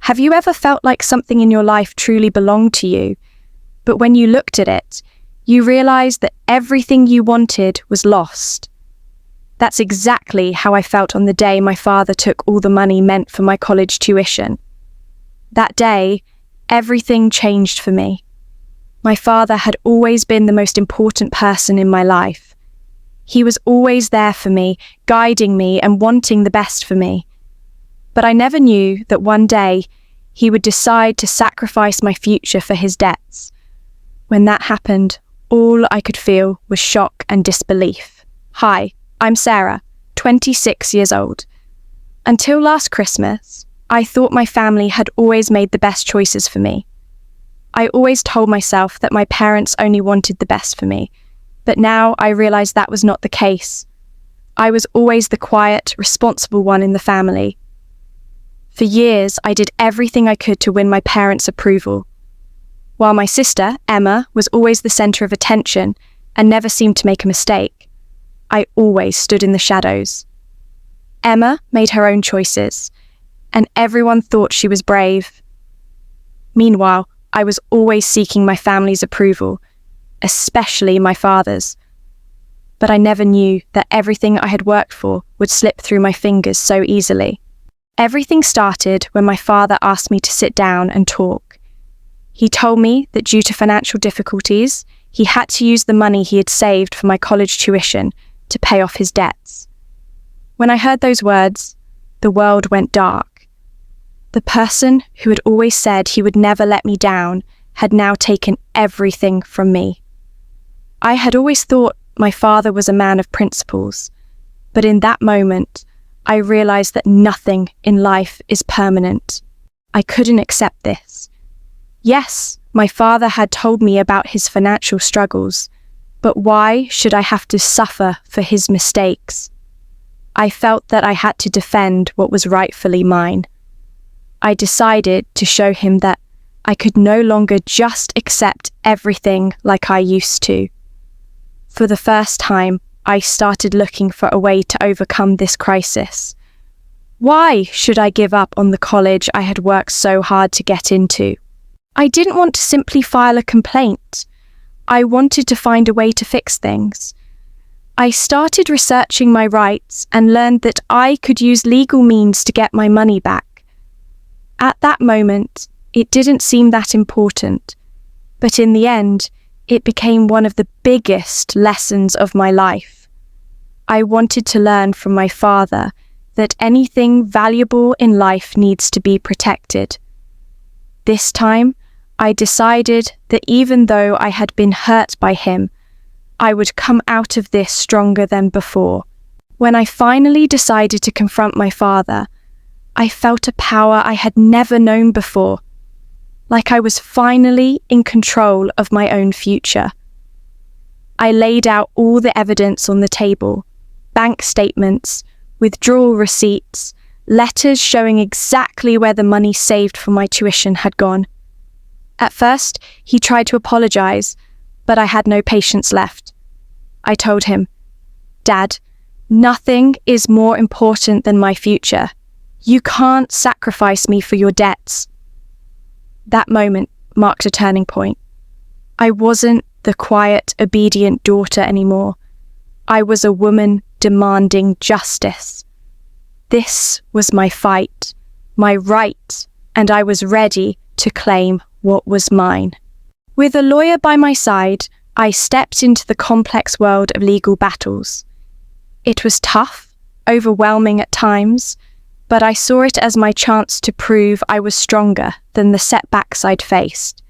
Have you ever felt like something in your life truly belonged to you, but when you looked at it, you realized that everything you wanted was lost? That's exactly how I felt on the day my father took all the money meant for my college tuition. That day, everything changed for me. My father had always been the most important person in my life. He was always there for me, guiding me and wanting the best for me. But I never knew that one day he would decide to sacrifice my future for his debts. When that happened, all I could feel was shock and disbelief. Hi, I'm Sarah, 26 years old. Until last Christmas, I thought my family had always made the best choices for me. I always told myself that my parents only wanted the best for me, but now I realize that was not the case. I was always the quiet, responsible one in the family. For years, I did everything I could to win my parents' approval. While my sister, Emma, was always the center of attention and never seemed to make a mistake, I always stood in the shadows. Emma made her own choices, and everyone thought she was brave. Meanwhile, I was always seeking my family's approval, especially my father's. But I never knew that everything I had worked for would slip through my fingers so easily. Everything started when my father asked me to sit down and talk. He told me that due to financial difficulties, he had to use the money he had saved for my college tuition to pay off his debts. When I heard those words, the world went dark. The person who had always said he would never let me down had now taken everything from me. I had always thought my father was a man of principles, but in that moment, I realized that nothing in life is permanent. I couldn't accept this. Yes, my father had told me about his financial struggles, but why should I have to suffer for his mistakes? I felt that I had to defend what was rightfully mine. I decided to show him that I could no longer just accept everything like I used to. For the first time, I started looking for a way to overcome this crisis. Why should I give up on the college I had worked so hard to get into? I didn't want to simply file a complaint. I wanted to find a way to fix things. I started researching my rights and learned that I could use legal means to get my money back. At that moment, it didn't seem that important, but in the end, it became one of the biggest lessons of my life. I wanted to learn from my father that anything valuable in life needs to be protected. This time, I decided that even though I had been hurt by him, I would come out of this stronger than before. When I finally decided to confront my father, I felt a power I had never known before, like I was finally in control of my own future. I laid out all the evidence on the table: bank statements, withdrawal receipts, letters showing exactly where the money saved for my tuition had gone. At first, he tried to apologize, but I had no patience left. I told him, "Dad, nothing is more important than my future. You can't sacrifice me for your debts." That moment marked a turning point. I wasn't the quiet, obedient daughter anymore. I was a woman demanding justice. This was my fight, my right, and I was ready to claim what was mine. With a lawyer by my side, I stepped into the complex world of legal battles. It was tough, overwhelming at times, but I saw it as my chance to prove I was stronger than the setbacks I'd faced.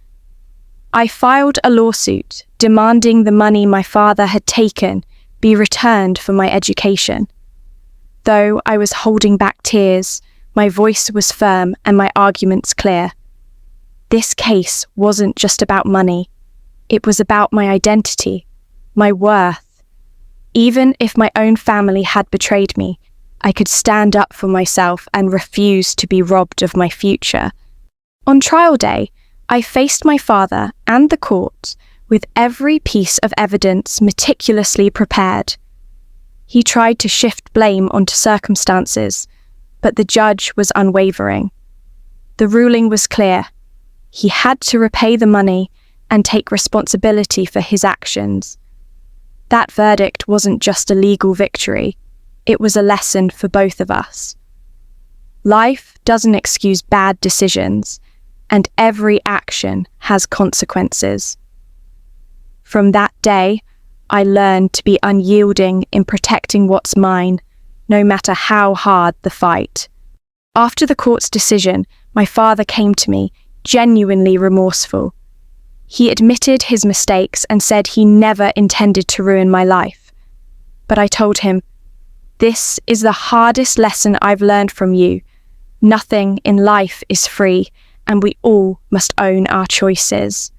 I filed a lawsuit demanding the money my father had taken be returned for my education. Though I was holding back tears, my voice was firm and my arguments clear. This case wasn't just about money. It was about my identity, my worth. Even if my own family had betrayed me, I could stand up for myself and refuse to be robbed of my future. On trial day, I faced my father and the court with every piece of evidence meticulously prepared. He tried to shift blame onto circumstances, but the judge was unwavering. The ruling was clear. He had to repay the money and take responsibility for his actions. That verdict wasn't just a legal victory, it was a lesson for both of us. Life doesn't excuse bad decisions, and every action has consequences. From that day, I learned to be unyielding in protecting what's mine, no matter how hard the fight. After the court's decision, my father came to me, genuinely remorseful. He admitted his mistakes and said he never intended to ruin my life. But I told him, "This is the hardest lesson I've learned from you. Nothing in life is free, and we all must own our choices."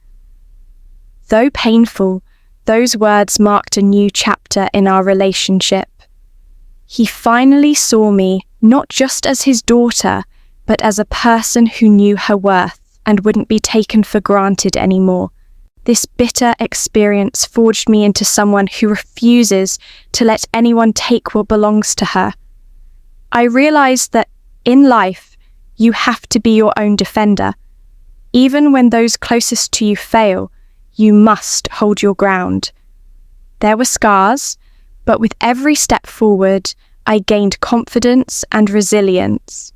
Though painful, those words marked a new chapter in our relationship. He finally saw me not just as his daughter, but as a person who knew her worth and wouldn't be taken for granted anymore. This bitter experience forged me into someone who refuses to let anyone take what belongs to her. I realized that in life, you have to be your own defender. Even when those closest to you fail, you must hold your ground. There were scars, but with every step forward, I gained confidence and resilience.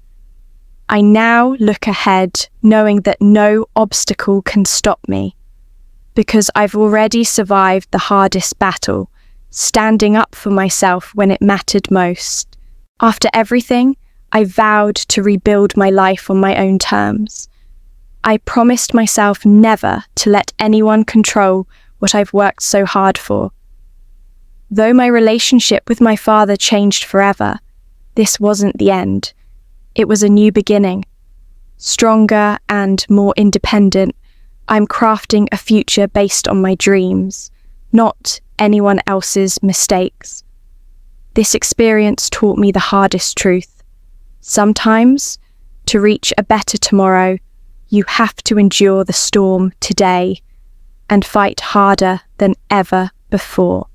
I now look ahead, knowing that no obstacle can stop me, because I've already survived the hardest battle, standing up for myself when it mattered most. After everything, I vowed to rebuild my life on my own terms. I promised myself never to let anyone control what I've worked so hard for. Though my relationship with my father changed forever, this wasn't the end. It was a new beginning. Stronger and more independent, I'm crafting a future based on my dreams, not anyone else's mistakes. This experience taught me the hardest truth. Sometimes, to reach a better tomorrow, you have to endure the storm today and fight harder than ever before.